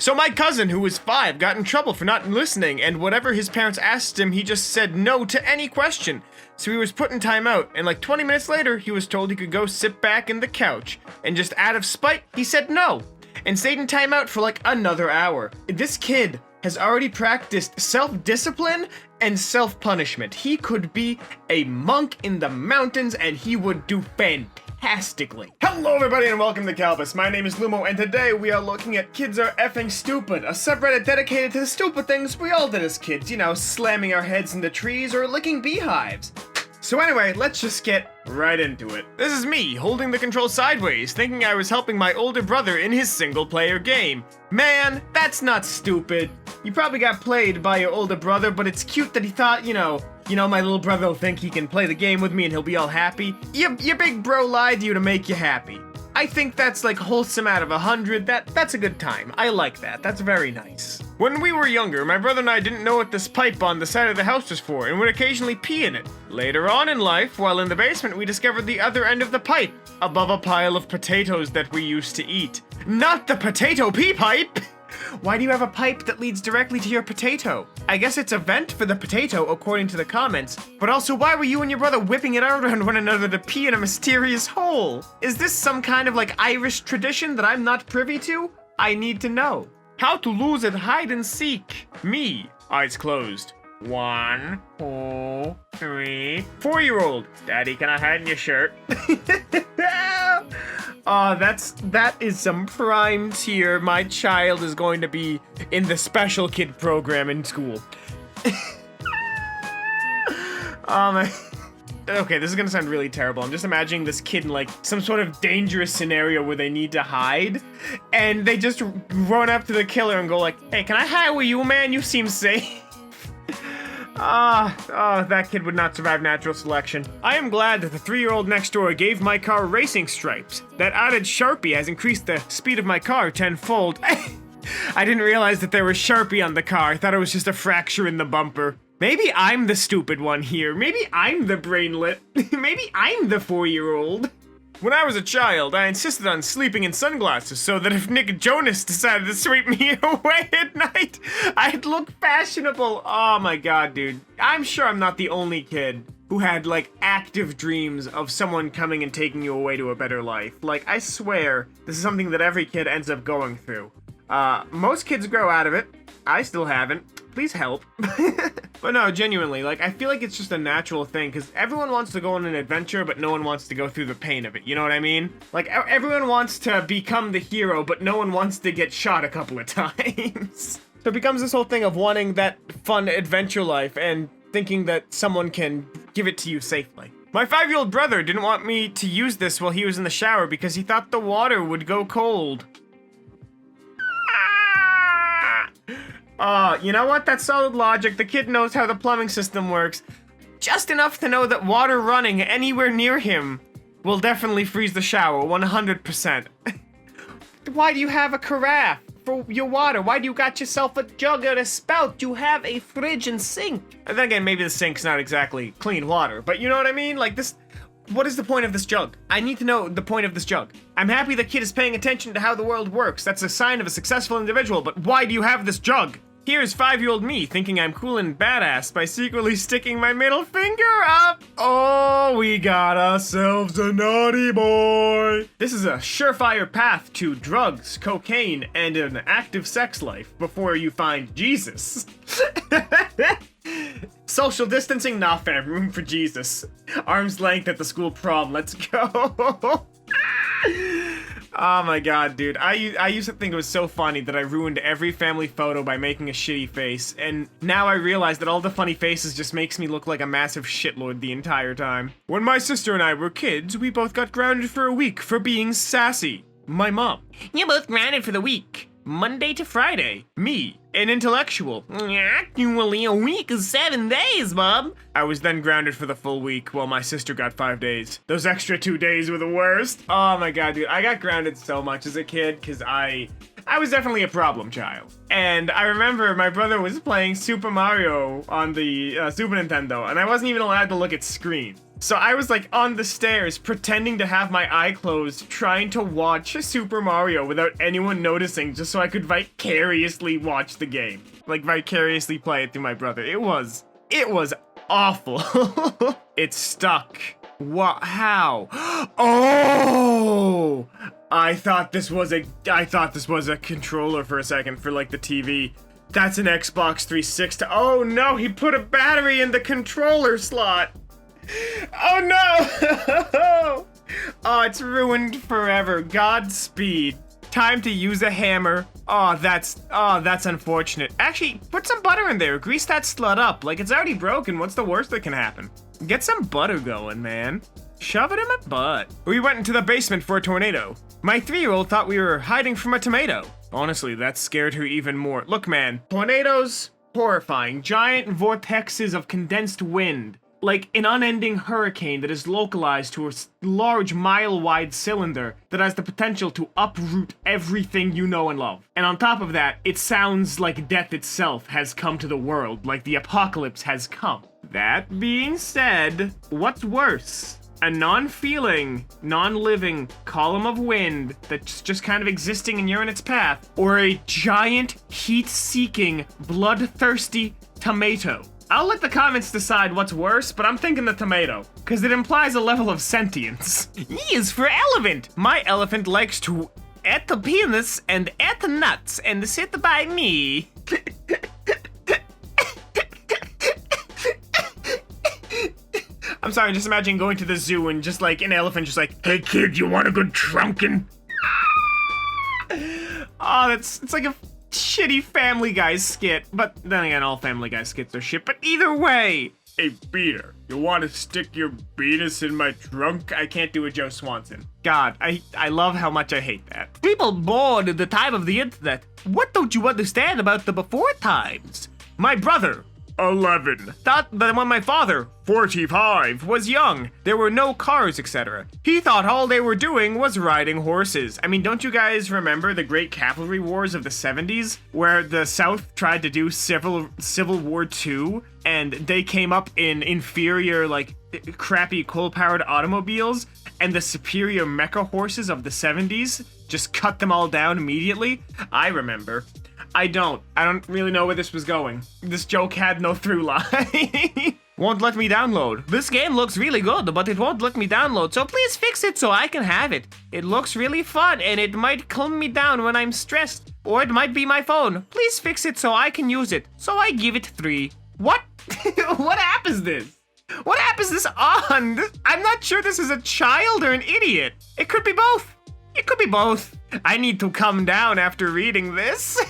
So my cousin, who was 5, got in trouble for not listening, and whatever his parents asked him, he just said no to any question. So he was put in timeout, and like 20 minutes later, he was told he could go sit back in the couch. And just out of spite, he said no, and stayed in timeout for like another hour. This kid has already practiced self-discipline and self-punishment. He could be a monk in the mountains, and he would do fantastically. Hello everybody and welcome to Kalbus. My name is Lumo, and today we are looking at Kids Are Effing Stupid, a subreddit dedicated to the stupid things we all did as kids. You know, slamming our heads into trees or licking beehives. So anyway, let's just get right into it. This is me, holding the control sideways, thinking I was helping my older brother in his single-player game. Man, that's not stupid. You probably got played by your older brother, but it's cute that he thought, you know, my little brother will think he can play the game with me and he'll be all happy. Your big bro lied to you to make you happy. I think that's like wholesome out of 100. That's a good time. I like that. That's very nice. When we were younger, my brother and I didn't know what this pipe on the side of the house was for and would occasionally pee in it. Later on in life, while in the basement, we discovered the other end of the pipe, above a pile of potatoes that we used to eat. Not the potato pee pipe! Why do you have a pipe that leads directly to your potato? I guess it's a vent for the potato, according to the comments. But also, why were you and your brother whipping it out around one another to pee in a mysterious hole? Is this some kind of like Irish tradition that I'm not privy to? I need to know. How to lose at hide and seek. Me, eyes closed. 1, 2, 3. 4-year-old. Daddy, can I hide in your shirt? Oh, that is some prime tier. My child is going to be in the special kid program in school. Okay, this is gonna sound really terrible. I'm just imagining this kid in like some sort of dangerous scenario where they need to hide, and they just run up to the killer and go like, "Hey, can I hide with you, man? You seem safe." That kid would not survive natural selection. I am glad that the 3-year-old next door gave my car racing stripes. That added Sharpie has increased the speed of my car tenfold. I didn't realize that there was Sharpie on the car. I thought it was just a fracture in the bumper. Maybe I'm the stupid one here. Maybe I'm the brainlet. Maybe I'm the 4-year-old. When I was a child, I insisted on sleeping in sunglasses so that if Nick Jonas decided to sweep me away at night, I'd look fashionable. Oh my god, dude. I'm sure I'm not the only kid who had, like, active dreams of someone coming and taking you away to a better life. Like, I swear, this is something that every kid ends up going through. Most kids grow out of it. I still haven't. Please help. But no, genuinely, like, I feel like it's just a natural thing, because everyone wants to go on an adventure, but no one wants to go through the pain of it, you know what I mean? Like, everyone wants to become the hero, but no one wants to get shot a couple of times. So it becomes this whole thing of wanting that fun adventure life, and thinking that someone can give it to you safely. My 5-year-old brother didn't want me to use this while he was in the shower because he thought the water would go cold. You know what? That's solid logic. The kid knows how the plumbing system works. Just enough to know that water running anywhere near him will definitely freeze the shower, 100%. Why do you have a carafe for your water? Why do you got yourself a jug and a spout? You have a fridge and sink. And then again, maybe the sink's not exactly clean water, but you know what I mean? Like this, what is the point of this jug? I need to know the point of this jug. I'm happy the kid is paying attention to how the world works. That's a sign of a successful individual, but why do you have this jug? Here's 5-year-old me thinking I'm cool and badass by secretly sticking my middle finger up. Oh, we got ourselves a naughty boy. This is a surefire path to drugs, cocaine, and an active sex life before you find Jesus. Social distancing? Nah, fam, room for Jesus. Arm's length at the school prom, let's go. Oh my god, dude. I used to think it was so funny that I ruined every family photo by making a shitty face, and now I realize that all the funny faces just makes me look like a massive shitlord the entire time. When my sister and I were kids, we both got grounded for a week for being sassy. My mom. You're both grounded for the week. Monday to Friday. Me, an intellectual. Actually, a week is 7 days, Bob. I was then grounded for the full week while my sister got 5 days. Those extra 2 days were the worst. Oh my god, dude. I got grounded so much as a kid because I I was definitely a problem child. And I remember my brother was playing Super Mario on the Super Nintendo, and I wasn't even allowed to look at screen. So I was like on the stairs pretending to have my eye closed, trying to watch Super Mario without anyone noticing, just so I could vicariously watch the game. Like vicariously play it through my brother. It was awful. It stuck. What? How? Oh! I thought this was a controller for a second for like the TV. That's an Xbox 360. Oh no, he put a battery in the controller slot. Oh no! Oh, it's ruined forever. Godspeed. Time to use a hammer. Oh, that's unfortunate. Actually, put some butter in there. Grease that slut up. Like, it's already broken. What's the worst that can happen? Get some butter going, man. Shove it in my butt. We went into the basement for a tornado. My 3-year-old thought we were hiding from a tomato. Honestly, that scared her even more. Look, man, tornadoes, horrifying. Giant vortexes of condensed wind. Like an unending hurricane that is localized to a large mile-wide cylinder that has the potential to uproot everything you know and love. And on top of that, it sounds like death itself has come to the world, like the apocalypse has come. That being said, what's worse? A non-feeling, non-living column of wind that's just kind of existing and you're in its path, or a giant, heat-seeking, bloodthirsty tomato? I'll let the comments decide what's worse, but I'm thinking the tomato, because it implies a level of sentience. E is for elephant. My elephant likes to eat the penis and eat the nuts and sit by me. I'm sorry, just imagine going to the zoo and just like an elephant just like, hey kid, you want a good trumpkin? Oh, it's like a shitty Family Guy skit, but then again, all Family Guy skits are shit, but either way. Hey, Peter, you want to stick your penis in my trunk? I can't do a Joe Swanson. God, I love how much I hate that. People bored at the time of the internet. What don't you understand about the before times? My brother, 11, thought that when my father, 45, was young, there were no cars, etc. He thought all they were doing was riding horses. I mean, don't you guys remember the great cavalry wars of the 70s, where the South tried to do Civil War II, and they came up in inferior, like, crappy coal-powered automobiles, and the superior mecha horses of the 70s just cut them all down immediately? I remember. I don't really know where this was going. This joke had no through line. Won't let me download. This game looks really good, but it won't let me download, so please fix it so I can have it. It looks really fun, and it might calm me down when I'm stressed. Or it might be my phone. Please fix it so I can use it. So I give it 3. What? What app is this? What app is this on? I'm not sure this is a child or an idiot. It could be both. It could be both. I need to calm down after reading this.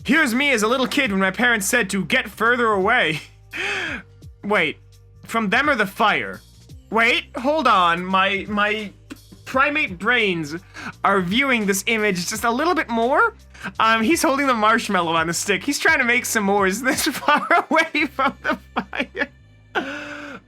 Here's me as a little kid when my parents said to get further away. Wait, from them or the fire? Wait, hold on. My primate brains are viewing this image just a little bit more. He's holding the marshmallow on the stick. He's trying to make s'mores this far away from the fire.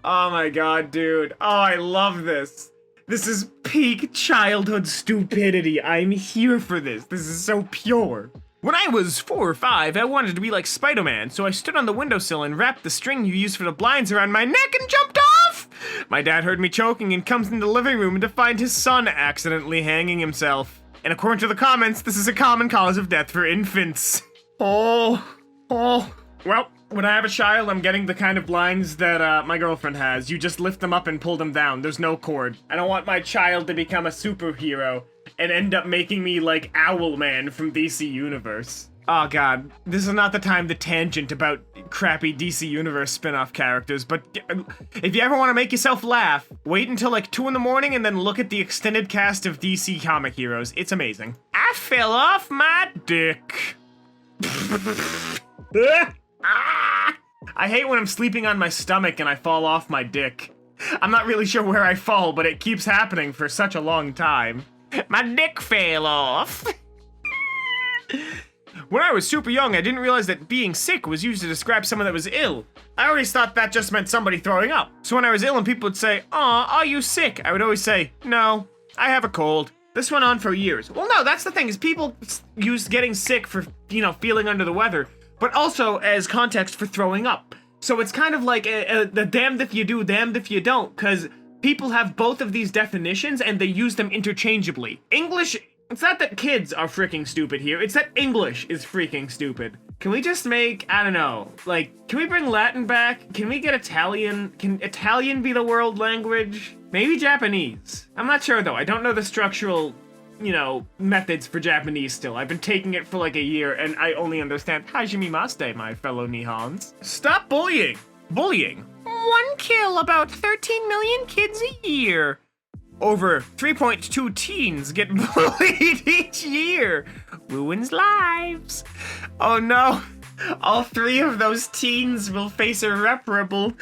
Oh my god, dude. Oh, I love this. This is peak childhood stupidity. I'm here for this. This is so pure. When I was 4 or 5, I wanted to be like Spider-Man, so I stood on the windowsill and wrapped the string you use for the blinds around my neck and jumped off! My dad heard me choking and comes into the living room to find his son accidentally hanging himself. And according to the comments, this is a common cause of death for infants. Well, when I have a child, I'm getting the kind of blinds that my girlfriend has. You just lift them up and pull them down. There's no cord. I don't want my child to become a superhero and end up making me like Owlman from DC Universe. Oh god, this is not the time to tangent about crappy DC Universe spin-off characters, but if you ever want to make yourself laugh, wait until like 2 in the morning and then look at the extended cast of DC comic heroes. It's amazing. I fell off my dick. I hate when I'm sleeping on my stomach and I fall off my dick. I'm not really sure where I fall, but it keeps happening for such a long time. My dick fell off. When I was super young, I didn't realize that being sick was used to describe someone that was ill. I always thought that just meant somebody throwing up. So when I was ill and people would say, "Aw, are you sick?" I would always say, "No, I have a cold." This went on for years. Well, no, that's the thing, is people use getting sick for, you know, feeling under the weather, but also as context for throwing up. So it's kind of like the damned if you do, damned if you don't, because people have both of these definitions and they use them interchangeably. English, it's not that kids are freaking stupid here, it's that English is freaking stupid. Can we just make, I don't know, like, can we bring Latin back? Can we get Italian? Can Italian be the world language? Maybe Japanese. I'm not sure though, I don't know the structural, you know, methods for Japanese still. I've been taking it for like a year and I only understand Hajimimashite, my fellow Nihons. Stop bullying! Bullying. One kill about 13 million kids a year. Over 3.2 teens get bullied each year. Ruins lives. Oh no. All 3 of those teens will face irreparable,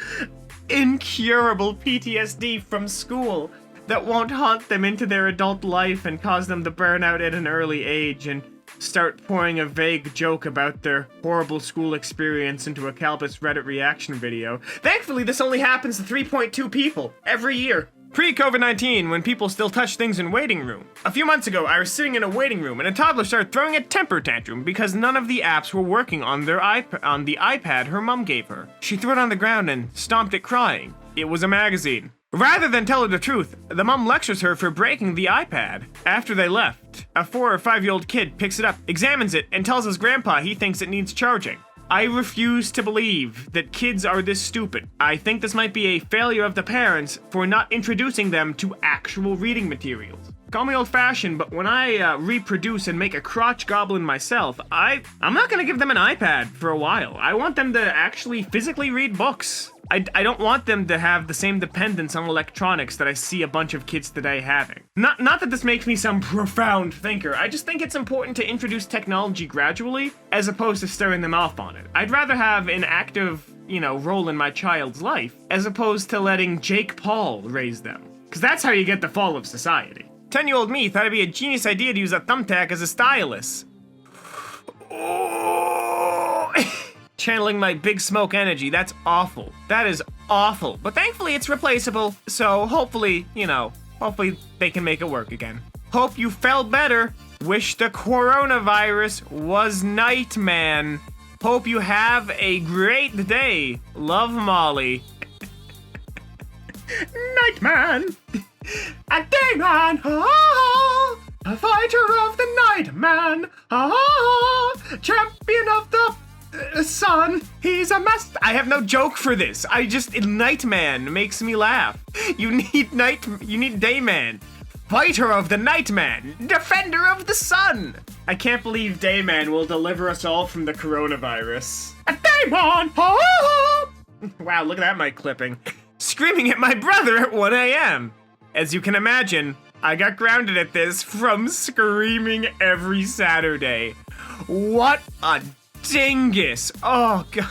incurable PTSD from school that won't haunt them into their adult life and cause them to burn out at an early age and start pouring a vague joke about their horrible school experience into a Kalbus Reddit reaction video. Thankfully, this only happens to 3.2 people every year. Pre-COVID-19, when people still touch things in waiting room. A few months ago, I was sitting in a waiting room and a toddler started throwing a temper tantrum because none of the apps were working on their on the iPad her mom gave her. She threw it on the ground and stomped it crying. It was a magazine. Rather than tell her the truth, the mom lectures her for breaking the iPad. After they left, a 4 or 5-year-old kid picks it up, examines it, and tells his grandpa he thinks it needs charging. I refuse to believe that kids are this stupid. I think this might be a failure of the parents for not introducing them to actual reading materials. Call me old-fashioned, but when I reproduce and make a crotch goblin myself, I'm not gonna give them an iPad for a while. I want them to actually physically read books. I don't want them to have the same dependence on electronics that I see a bunch of kids today having. Not that this makes me some profound thinker, I just think it's important to introduce technology gradually, as opposed to stirring them off on it. I'd rather have an active, you know, role in my child's life, as opposed to letting Jake Paul raise them. Because that's how you get the fall of society. 10-year-old me thought it'd be a genius idea to use a thumbtack as a stylus. Oh. Channeling my big smoke energy, that's awful. That is awful. But thankfully it's replaceable, so hopefully, you know, hopefully they can make it work again. Hope you felt better. Wish the coronavirus was Nightman. Hope you have a great day. Love, Molly. Nightman! A dayman! Ah, a fighter of the Nightman! Ah, champion of the sun! He's a master! I have no joke for this. Nightman makes me laugh. You need Dayman. Fighter of the Nightman! Defender of the sun! I can't believe Dayman will deliver us all from the coronavirus. A Daymon! Ah! Wow, look at that mic clipping. Screaming at my brother at 1 a.m. As you can imagine, I got grounded at this from screaming every Saturday. What a dingus. Oh god.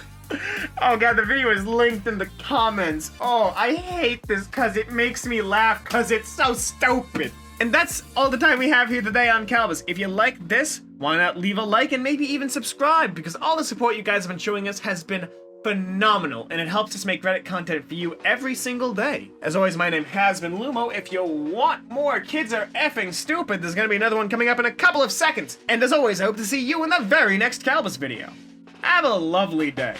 Oh god, the video is linked in the comments. Oh, I hate this because it makes me laugh because it's so stupid. And that's all the time we have here today on Kalbus. If you like this, why not leave a like and maybe even subscribe, because all the support you guys have been showing us has been phenomenal, and it helps us make Reddit content for you every single day. As always, my name has been Lumo. If you want more Kids Are Effing Stupid, there's gonna be another one coming up in a couple of seconds. And as always, I hope to see you in the very next Kalbus video. Have a lovely day.